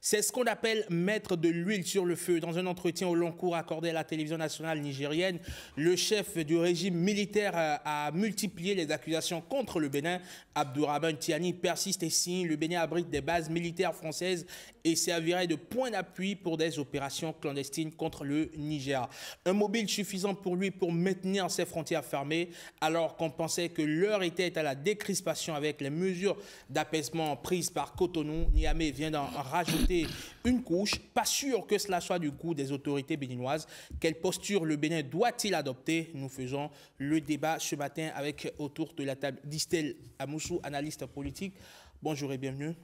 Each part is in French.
C'est ce qu'on appelle mettre de l'huile sur le feu. Dans un entretien au long cours accordé à la télévision nationale nigérienne, le chef du régime militaire a multiplié les accusations contre le Bénin. Abdourahmane Tiani persiste et signe. Le Bénin abrite des bases militaires françaises et servirait de point d'appui pour des opérations clandestines contre le Niger. Un mobile suffisant pour lui pour maintenir ses frontières fermées, alors qu'on pensait que l'heure était à la décrispation avec les mesures d'apaisement prises par Cotonou. Niamey vient d'en rajouter une couche. Pas sûr que cela soit du goût des autorités béninoises. Quelle posture le Bénin doit-il adopter? Nous faisons le débat ce matin avec autour de la table Distel Amoussou, analyste politique. Bonjour et bienvenue.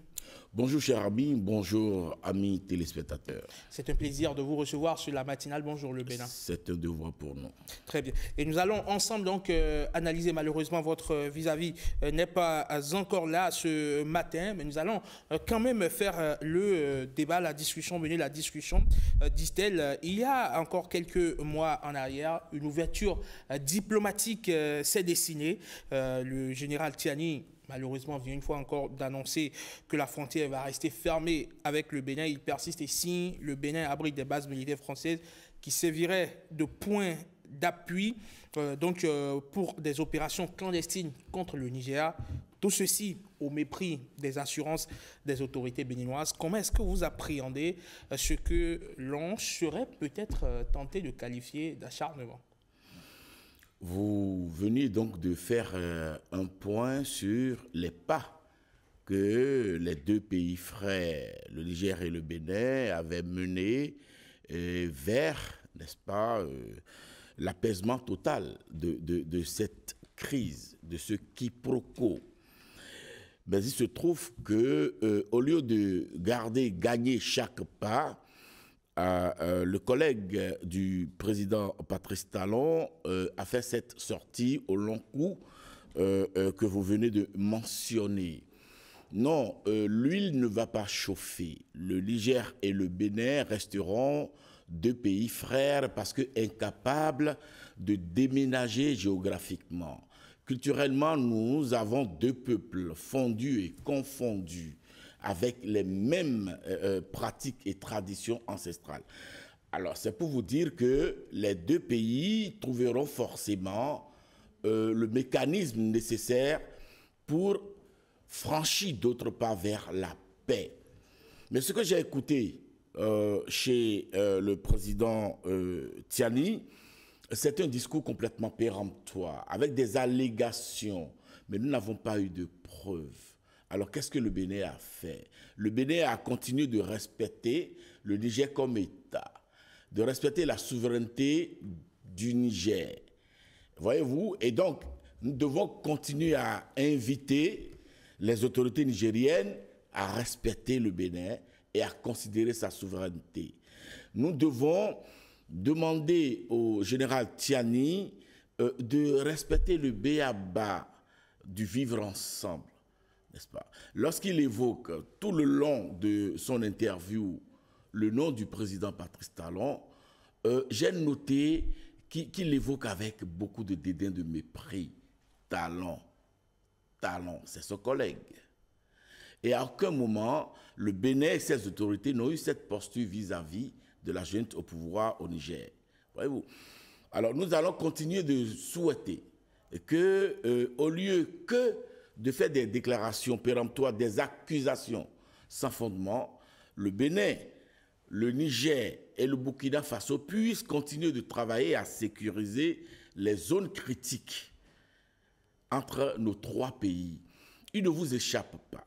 Bonjour cher ami, bonjour amis téléspectateurs. C'est un plaisir de vous recevoir sur la matinale. Bonjour le Bénin. C'est un devoir pour nous. Très bien. Et nous allons ensemble donc analyser, malheureusement votre vis-à-vis n'est pas encore là ce matin, mais nous allons quand même faire le débat, la discussion, mener la discussion. Distel, il y a encore quelques mois en arrière, une ouverture diplomatique s'est dessinée. Le général Tiani, malheureusement, vient une fois encore d'annoncer que la frontière va rester fermée avec le Bénin. Il persiste et signe. Le Bénin abrite des bases militaires françaises qui serviraient de point d'appui pour des opérations clandestines contre le Niger. Tout ceci au mépris des assurances des autorités béninoises. Comment est-ce que vous appréhendez ce que l'on serait peut-être tenté de qualifier d'acharnement? Vous venez donc de faire un point sur les pas que les deux pays frères, le Niger et le Bénin, avaient menés vers, n'est-ce pas, l'apaisement total de cette crise, de ce quiproquo. Mais il se trouve que au lieu de gagner chaque pas, le collègue du président Patrice Talon a fait cette sortie au long cours que vous venez de mentionner. Non, l'huile ne va pas chauffer. Le Niger et le Bénin resteront deux pays frères parce que incapables de déménager géographiquement. Culturellement, nous avons deux peuples fondus et confondus, avec les mêmes pratiques et traditions ancestrales. Alors, c'est pour vous dire que les deux pays trouveront forcément le mécanisme nécessaire pour franchir d'autres pas vers la paix. Mais ce que j'ai écouté chez le président Tiani, c'est un discours complètement péremptoire, avec des allégations, mais nous n'avons pas eu de preuves. Alors, qu'est-ce que le Bénin a fait? Le Bénin a continué de respecter le Niger comme État, de respecter la souveraineté du Niger. Voyez-vous? Et donc, nous devons continuer à inviter les autorités nigériennes à respecter le Bénin et à considérer sa souveraineté. Nous devons demander au général Tiani de respecter le b.a.-ba du vivre ensemble. N'est-ce pas? Lorsqu'il évoque tout le long de son interview le nom du président Patrice Talon, j'ai noté qu'il évoque avec beaucoup de dédain, de mépris. Talon, c'est son collègue. Et à aucun moment, le Bénin et ses autorités n'ont eu cette posture vis-à-vis de la junte au pouvoir au Niger. Voyez-vous? Alors nous allons continuer de souhaiter que, au lieu que de faire des déclarations péremptoires, des accusations sans fondement, le Bénin, le Niger et le Burkina Faso puissent continuer de travailler à sécuriser les zones critiques entre nos trois pays. Il ne vous échappe pas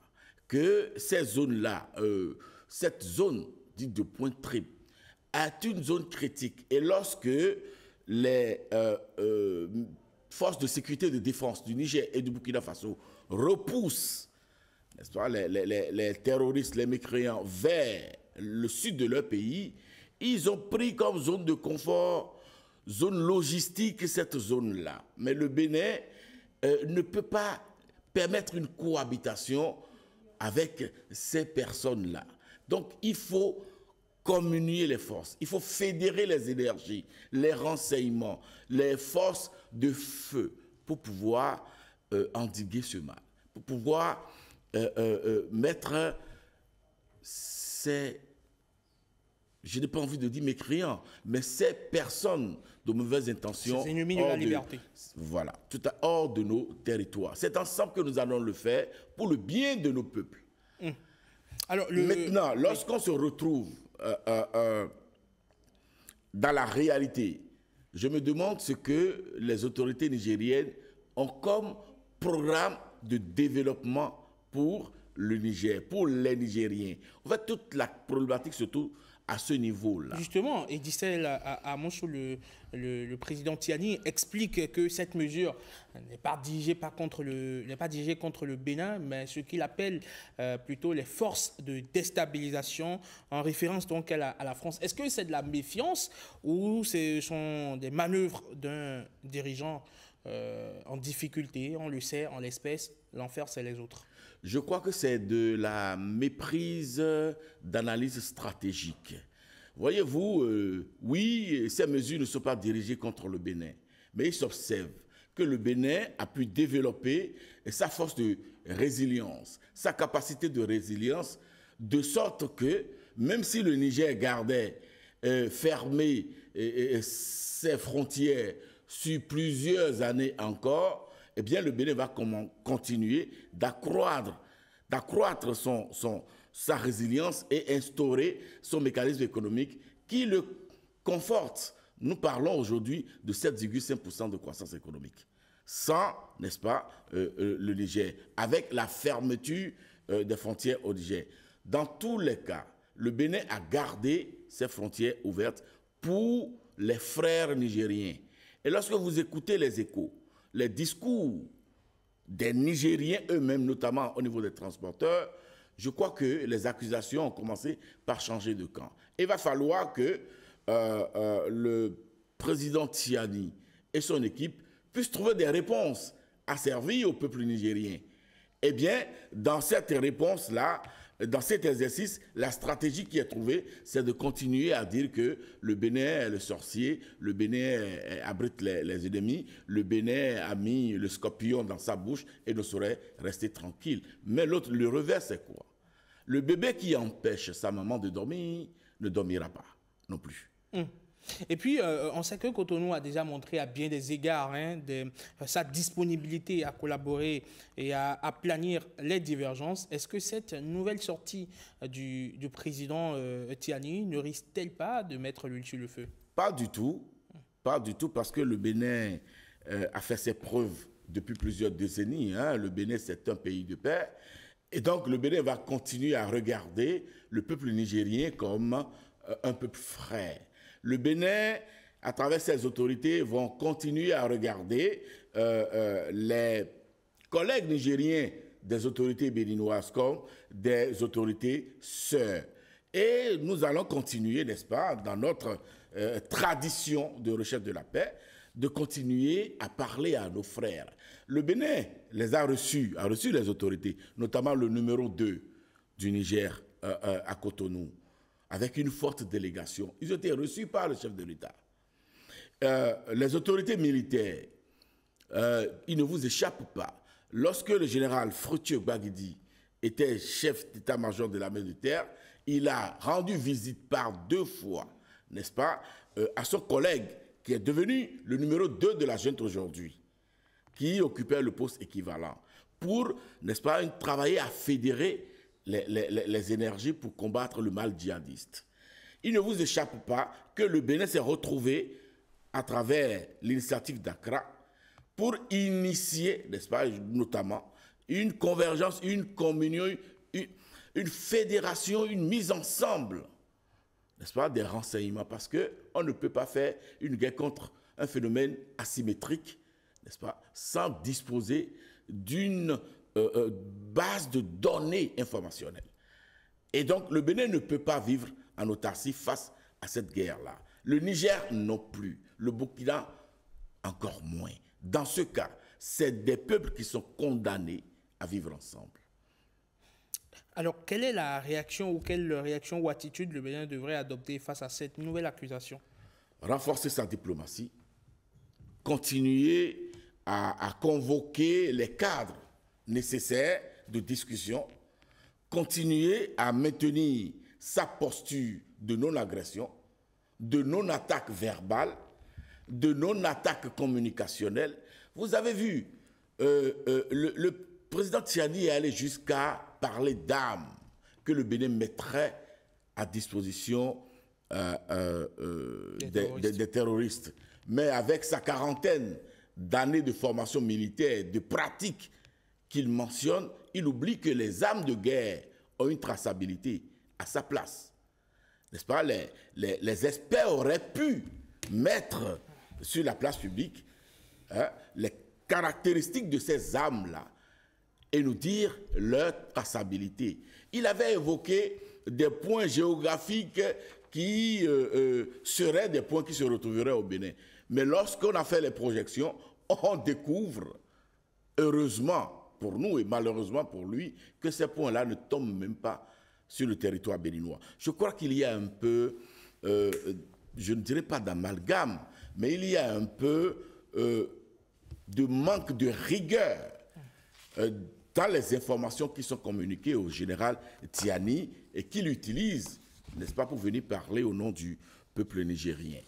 que ces zones-là, cette zone dite de Pointe Triple, est une zone critique. Et lorsque les forces de sécurité et de défense du Niger et du Burkina Faso repoussent, n'est-ce pas, les terroristes, les mécréants vers le sud de leur pays, ils ont pris comme zone de confort, zone logistique, cette zone-là. Mais le Bénin ne peut pas permettre une cohabitation avec ces personnes-là. Donc, il faut communier les forces, il faut fédérer les énergies, les renseignements, les forces de feu pour pouvoir endiguer ce mal, pour pouvoir mettre ces, je n'ai pas envie de dire mécréants, mais ces personnes de mauvaise intention, ces ennemis de la liberté, voilà, tout à hors de nos territoires. C'est ensemble que nous allons le faire pour le bien de nos peuples. Alors, maintenant, lorsqu'on se retrouve dans la réalité, je me demande ce que les autorités nigériennes ont comme programme de développement pour le Niger, pour les Nigériens. En fait, toute la problématique se trouve à ce niveau-là. Justement, Edicel Amonso, le président Tiani, explique que cette mesure n'est pas dirigée contre le Bénin, mais ce qu'il appelle plutôt les forces de déstabilisation, en référence donc à la France. Est-ce que c'est de la méfiance ou ce sont des manœuvres d'un dirigeant en difficulté? On le sait, en l'espèce, l'enfer, c'est les autres. Je crois que c'est de la méprise d'analyse stratégique. Voyez-vous, oui, ces mesures ne sont pas dirigées contre le Bénin, mais il s'observe que le Bénin a pu développer sa force de résilience, sa capacité de résilience, de sorte que même si le Niger gardait fermé ses frontières sur plusieurs années encore, eh bien, le Bénin va continuer d'accroître sa résilience et instaurer son mécanisme économique qui le conforte. Nous parlons aujourd'hui de 7,5% de croissance économique. Sans, n'est-ce pas, le Niger, avec la fermeture des frontières au Niger. Dans tous les cas, le Bénin a gardé ses frontières ouvertes pour les frères nigériens. Et lorsque vous écoutez les échos, les discours des Nigériens eux-mêmes, notamment au niveau des transporteurs, je crois que les accusations ont commencé par changer de camp. Il va falloir que le président Tiani et son équipe puissent trouver des réponses à servir au peuple nigérien. Eh bien, dans cette réponse-là, dans cet exercice, la stratégie qui est trouvée, c'est de continuer à dire que le Bénin est le sorcier, le Bénin abrite les ennemis, le Bénin a mis le scorpion dans sa bouche et ne saurait rester tranquille. Mais l'autre, le revers, c'est quoi? Le bébé qui empêche sa maman de dormir ne dormira pas non plus. Et puis, on sait que Cotonou a déjà montré à bien des égards sa disponibilité à collaborer et à planir les divergences. Est-ce que cette nouvelle sortie du président Tiani ne risque-t-elle pas de mettre l'huile sur le feu? Pas du tout, parce que le Bénin a fait ses preuves depuis plusieurs décennies. Le Bénin, c'est un pays de paix. Et donc, le Bénin va continuer à regarder le peuple nigérien comme un peuple frère. Le Bénin, à travers ses autorités, vont continuer à regarder les collègues nigériens des autorités béninoises comme des autorités sœurs. Et nous allons continuer, n'est-ce pas, dans notre tradition de recherche de la paix, de continuer à parler à nos frères. Le Bénin les a reçus les autorités, notamment le numéro 2 du Niger à Cotonou, avec une forte délégation. Ils ont été reçus par le chef de l'État. Les autorités militaires, il ne vous échappe pas, lorsque le général Fructueux Gbagidi était chef d'état-major de l'armée de terre, il a rendu visite par 2 fois, n'est-ce pas, à son collègue qui est devenu le numéro 2 de la junte aujourd'hui, qui occupait le poste équivalent, pour, n'est-ce pas, travailler à fédérer les énergies pour combattre le mal djihadiste. Il ne vous échappe pas que le Bénin s'est retrouvé à travers l'initiative d'Accra pour initier, n'est-ce pas, notamment, une convergence, une communion, une fédération, une mise ensemble, n'est-ce pas, des renseignements, parce qu'on ne peut pas faire une guerre contre un phénomène asymétrique, n'est-ce pas, sans disposer d'une base de données informationnelles. Et donc, le Bénin ne peut pas vivre en autarcie face à cette guerre-là. Le Niger non plus, le Burkina encore moins. Dans ce cas, c'est des peuples qui sont condamnés à vivre ensemble. Alors, quelle est la réaction ou quelle réaction ou attitude le Bénin devrait adopter face à cette nouvelle accusation? Renforcer sa diplomatie, continuer à convoquer les cadres nécessaires de discussion, continuer à maintenir sa posture de non-agression, de non-attaque verbale, de non-attaque communicationnelle. Vous avez vu, le président Tiani est allé jusqu'à parler d'armes que le Bénin mettrait à disposition des terroristes. Mais avec sa quarantaine d'années de formation militaire, de pratique qu'il mentionne, il oublie que les armes de guerre ont une traçabilité à sa place. N'est-ce pas? Les experts auraient pu mettre sur la place publique les caractéristiques de ces armes-là et nous dire leur traçabilité. Il avait évoqué des points géographiques qui seraient des points qui se retrouveraient au Bénin. Mais lorsqu'on a fait les projections, on découvre, heureusement pour nous et malheureusement pour lui, que ces points-là ne tombent même pas sur le territoire béninois. Je crois qu'il y a un peu, je ne dirais pas d'amalgame, mais il y a un peu de manque de rigueur dans les informations qui sont communiquées au général Tiani et qu'il utilise, n'est-ce pas, pour venir parler au nom du peuple nigérien.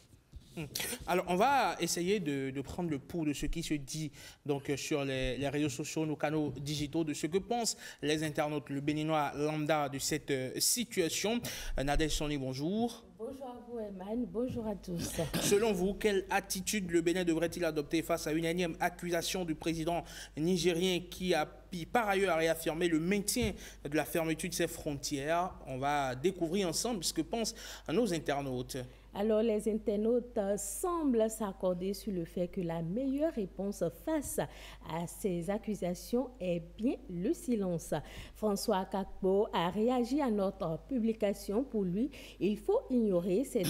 Alors, on va essayer de prendre le pouls de ce qui se dit donc, sur les réseaux sociaux, nos canaux digitaux, de ce que pensent les internautes, le Béninois lambda de cette situation. Nadège Soni, bonjour. Bonjour à vous, Eman. Bonjour à tous. Selon vous, quelle attitude le Bénin devrait-il adopter face à une énième accusation du président nigérien qui a par ailleurs réaffirmé le maintien de la fermeture de ses frontières? On va découvrir ensemble ce que pensent nos internautes. Alors, les internautes semblent s'accorder sur le fait que la meilleure réponse face à ces accusations est bien le silence. François Kakpo a réagi à notre publication. Pour lui, il faut ignorer ces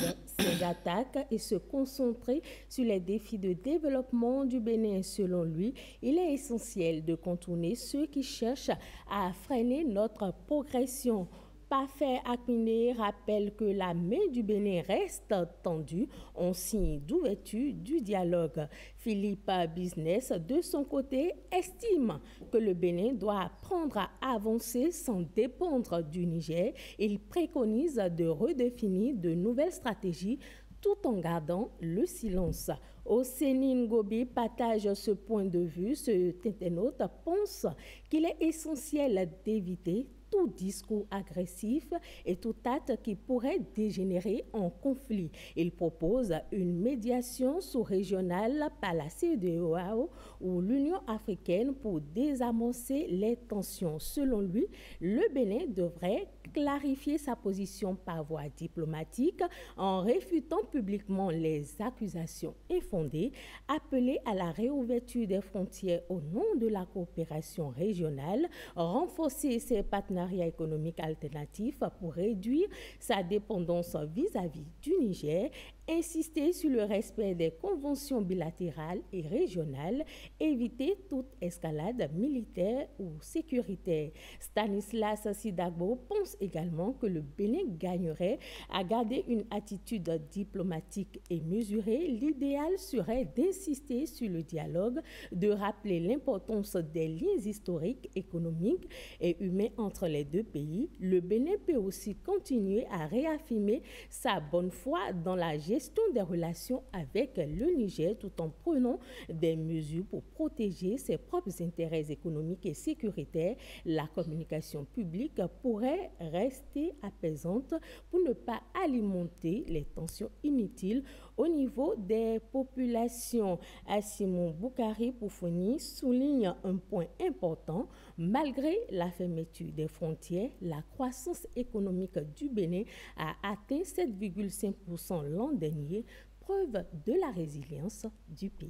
attaques et se concentrer sur les défis de développement du Bénin. Selon lui, il est essentiel de contourner ceux qui cherchent à freiner notre progression. Parfait Akmine rappelle que la main du Bénin reste tendue en signe d'ouverture du dialogue. Philippe Business, de son côté, estime que le Bénin doit apprendre à avancer sans dépendre du Niger. Il préconise de redéfinir de nouvelles stratégies tout en gardant le silence. Osénine Gobi partage ce point de vue. Ce internaute pense qu'il est essentiel d'éviter tout discours agressif et tout acte qui pourrait dégénérer en conflit. Il propose une médiation sous-régionale par la CEDEAO ou l'Union africaine pour désamorcer les tensions. Selon lui, le Bénin devrait clarifier sa position par voie diplomatique en réfutant publiquement les accusations infondées, appeler à la réouverture des frontières au nom de la coopération régionale, renforcer ses partenariats économiques alternatifs pour réduire sa dépendance vis-à-vis du Niger, insister sur le respect des conventions bilatérales et régionales, éviter toute escalade militaire ou sécuritaire. Stanislas Sidagbo pense également que le Bénin gagnerait à garder une attitude diplomatique et mesurée. L'idéal serait d'insister sur le dialogue, de rappeler l'importance des liens historiques, économiques et humains entre les deux pays. Le Bénin peut aussi continuer à réaffirmer sa bonne foi dans la gestion des relations avec le Niger tout en prenant des mesures pour protéger ses propres intérêts économiques et sécuritaires. La communication publique pourrait rester apaisante pour ne pas alimenter les tensions inutiles au niveau des populations. Simon Boukari Poufouni souligne un point important. Malgré la fermeture des frontières, la croissance économique du Bénin a atteint 7,5% l'an dernier, preuve de la résilience du pays.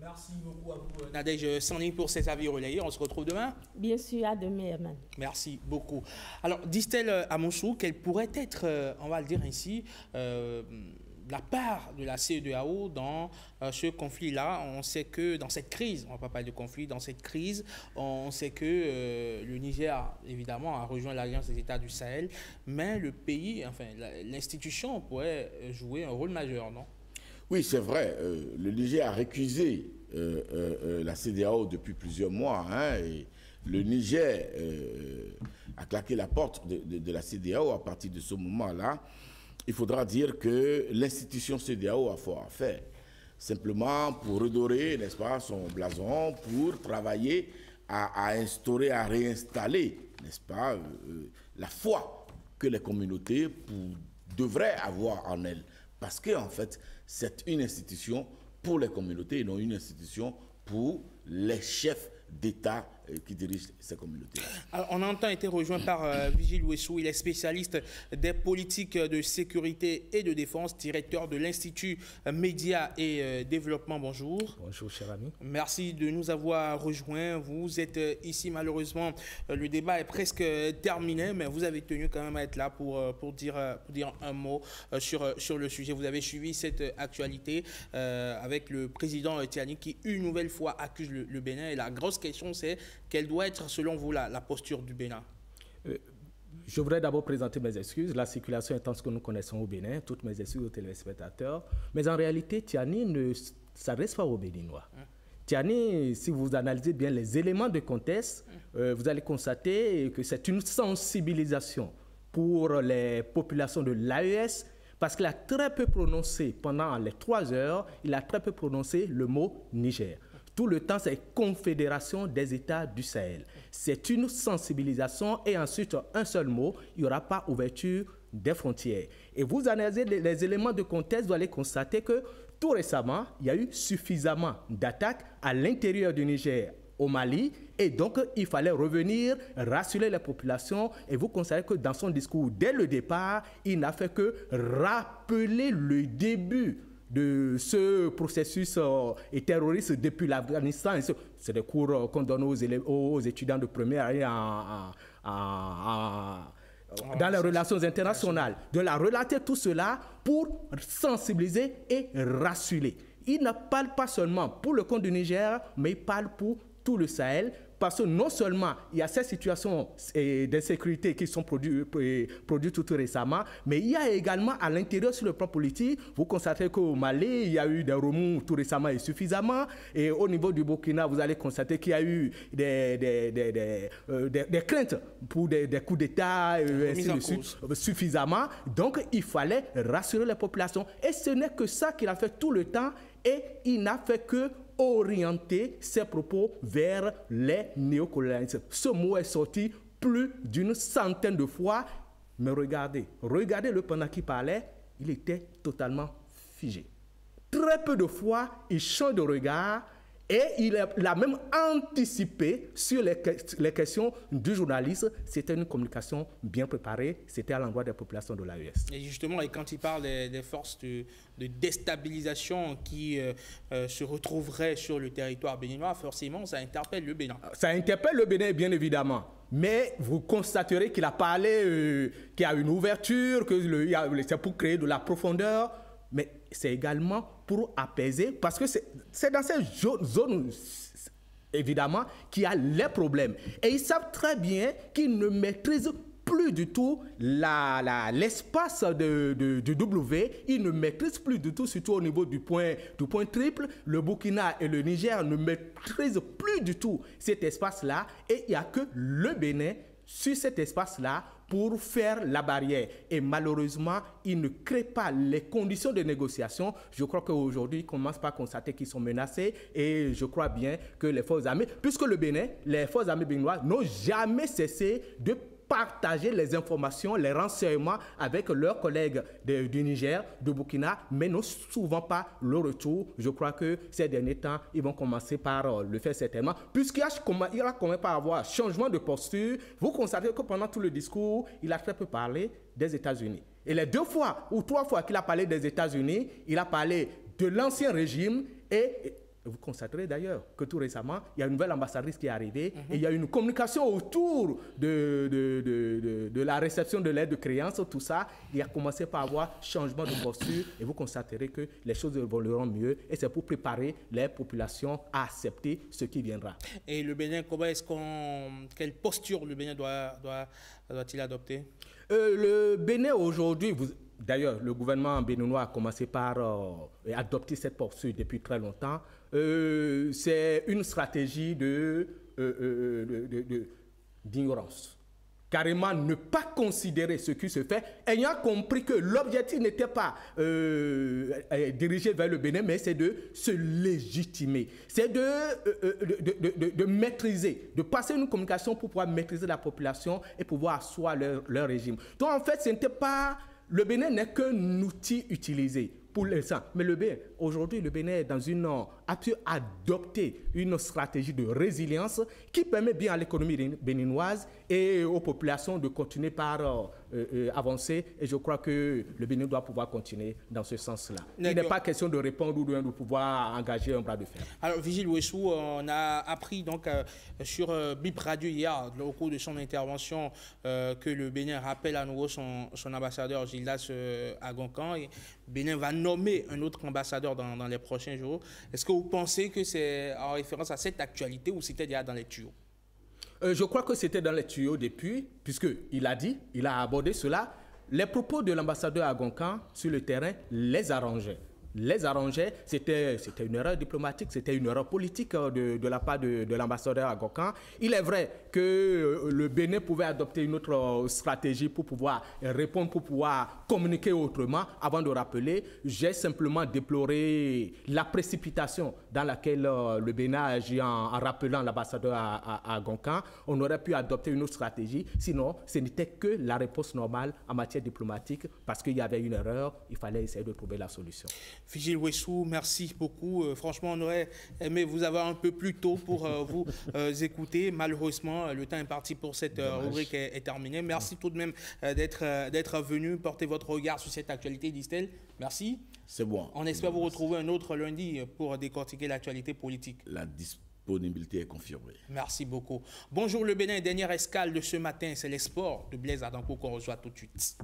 Merci beaucoup à vous, Nadège Sani, pour ces avis relayés. On se retrouve demain? Bien sûr, à demain, Herman. Merci beaucoup. Alors, disent-elles à Moussou qu'elle pourrait être, on va le dire ainsi, la part de la CEDEAO dans ce conflit-là? On sait que dans cette crise, on ne va pas parler de conflit, dans cette crise, on sait que le Niger, évidemment, a rejoint l'Alliance des États du Sahel, mais le pays, enfin, l'institution pourrait jouer un rôle majeur, non? Oui, c'est vrai. Le Niger a récusé la CEDEAO depuis plusieurs mois. Hein, et le Niger a claqué la porte de la CEDEAO. À partir de ce moment-là, il faudra dire que l'institution CEDEAO a fort à faire. Simplement pour redorer, n'est-ce pas, son blason, pour travailler à instaurer, à réinstaller, n'est-ce pas, la foi que les communautés devraient avoir en elles. Parce qu'en fait, c'est une institution pour les communautés et non une institution pour les chefs d'État qui dirigent ces communautés. Alors, on a longtemps été rejoint par Vigile Ouessou. Il est spécialiste des politiques de sécurité et de défense, directeur de l'Institut Médias et Développement. Bonjour. Bonjour, cher ami. Merci de nous avoir rejoints. Vous êtes ici, malheureusement, le débat est presque terminé, mais vous avez tenu quand même à être là pour dire un mot sur le sujet. Vous avez suivi cette actualité avec le président Tiani qui, une nouvelle fois, accuse le Bénin. Et la grosse question, c'est quelle doit être, selon vous, la posture du Bénin? Je voudrais d'abord présenter mes excuses. La circulation étant ce que nous connaissons au Bénin, toutes mes excuses aux téléspectateurs. Mais en réalité, Tiani ne s'adresse pas aux Béninois. Tiani, si vous analysez bien les éléments de contexte, vous allez constater que c'est une sensibilisation pour les populations de l'AES, parce qu'il a très peu prononcé, pendant les 3 heures, il a très peu prononcé le mot Niger. Tout le temps, c'est Confédération des États du Sahel. C'est une sensibilisation et ensuite, un seul mot, il n'y aura pas ouverture des frontières. Et vous analysez les éléments de contexte, vous allez constater que tout récemment, il y a eu suffisamment d'attaques à l'intérieur du Niger, au Mali, et donc il fallait revenir, rassurer les populations, et vous constatez que dans son discours, dès le départ, il n'a fait que rappeler le début de ce processus terroriste depuis l'Afghanistan. C'est des cours qu'on donne aux étudiants de première année dans les relations internationales. De la relater tout cela pour sensibiliser et rassurer. Il ne parle pas seulement pour le compte du Niger, mais il parle pour tout le Sahel, parce que non seulement il y a ces situations d'insécurité qui sont produites tout récemment, mais il y a également à l'intérieur sur le plan politique, vous constatez qu'au Mali, il y a eu des remous tout récemment et suffisamment, et au niveau du Burkina, vous allez constater qu'il y a eu des craintes pour des coups d'État, ainsi de suite, suffisamment. Donc il fallait rassurer les populations, et ce n'est que ça qu'il a fait tout le temps, et il n'a fait que orienter ses propos vers les néocolonialistes. Ce mot est sorti plus d'une centaine de fois, mais regardez le pendant qu'il parlait, il était totalement figé. Très peu de fois, il change de regard et il a même anticipé sur les questions du journaliste. C'était une communication bien préparée, c'était à l'endroit des populations de l'AES. Et justement, et quand il parle des forces de déstabilisation qui se retrouveraient sur le territoire béninois, forcément, ça interpelle le Bénin. Ça interpelle le Bénin, bien évidemment. Mais vous constaterez qu'il a parlé, qu'il y a une ouverture, que c'est pour créer de la profondeur, mais c'est également pour apaiser, parce que c'est dans ces zones, évidemment, qu'il y a les problèmes. Et ils savent très bien qu'ils ne maîtrisent plus du tout l'espace du W, ils ne maîtrisent plus du tout, surtout au niveau du point triple. Le Burkina et le Niger ne maîtrisent plus du tout cet espace-là, et il n'y a que le Bénin sur cet espace-là pour faire la barrière. Et malheureusement, ils ne créent pas les conditions de négociation. Je crois qu'aujourd'hui, ils commencent par constater qu'ils sont menacés, et je crois bien que les forces armées, puisque le Bénin, les forces armées béninoises n'ont jamais cessé de partager les informations, les renseignements avec leurs collègues du Niger, de Burkina, mais n'ont souvent pas le retour. Je crois que ces derniers temps, ils vont commencer par le faire certainement, puisqu'il y a quand même pas avoir changement de posture. Vous constatez que pendant tout le discours, il a très peu parlé des États-Unis. Et les 2 fois ou 3 fois qu'il a parlé des États-Unis, il a parlé de l'ancien régime, et vous constaterez d'ailleurs que tout récemment, il y a une nouvelle ambassadrice qui est arrivée, et il y a une communication autour de la réception de l'aide de créance, tout ça. Il a commencé par avoir changement de posture, et vous constaterez que les choses évolueront mieux, et c'est pour préparer les populations à accepter ce qui viendra. Et le Bénin, quelle posture le Bénin doit-il adopter? Le Bénin aujourd'hui, d'ailleurs, le gouvernement béninois a commencé par adopter cette posture depuis très longtemps. C'est une stratégie d'ignorance. Carrément ne pas considérer ce qui se fait, ayant compris que l'objectif n'était pas dirigé vers le Bénin, mais c'est de se légitimer. C'est de maîtriser, de passer une communication pour pouvoir maîtriser la population et pouvoir asseoir leur régime. Donc en fait, ce n'était pas... Le Bénin n'est qu'un outil utilisé pour l'instant. Mais aujourd'hui, le Bénin est a pu adopter une stratégie de résilience qui permet bien à l'économie béninoise et aux populations de continuer par avancer. Et je crois que le Bénin doit pouvoir continuer dans ce sens-là. Il n'est pas question de répondre ou de pouvoir engager un bras de fer. Alors, Vigile Ouessou, on a appris donc sur BIP Radio hier, au cours de son intervention, que le Bénin rappelle à nouveau son ambassadeur Gildas Agoncan. Et Bénin va nommer un autre ambassadeur dans les prochains jours. Est-ce que vous pensez que c'est en référence à cette actualité ou c'était déjà dans les tuyaux? Je crois que c'était dans les tuyaux depuis, puisqu'il a abordé cela. Les propos de l'ambassadeur Agoncan sur le terrain les arrangeaient. C'était une erreur diplomatique, c'était une erreur politique de la part de l'ambassadeur Agoncan. Il est vrai que le Bénin pouvait adopter une autre stratégie pour pouvoir répondre, pour pouvoir communiquer autrement. Avant de rappeler, j'ai simplement déploré la précipitation dans laquelle le Bénin a agi en rappelant l'ambassadeur Agoncan. On aurait pu adopter une autre stratégie, sinon ce n'était que la réponse normale en matière diplomatique parce qu'il y avait une erreur, il fallait essayer de trouver la solution. Vigile Ouessou, merci beaucoup. Franchement, on aurait aimé vous avoir un peu plus tôt pour vous écouter. Malheureusement, le temps imparti pour cette rubrique est terminé. Merci tout de même d'être venu porter votre regard sur cette actualité, Distel. Merci. C'est bon. On espère vous retrouver un autre lundi pour décortiquer l'actualité politique. La disponibilité est confirmée. Merci beaucoup. Bonjour le Bénin, dernière escale de ce matin, c'est les sports de Blaise Adancourt qu'on reçoit tout de suite.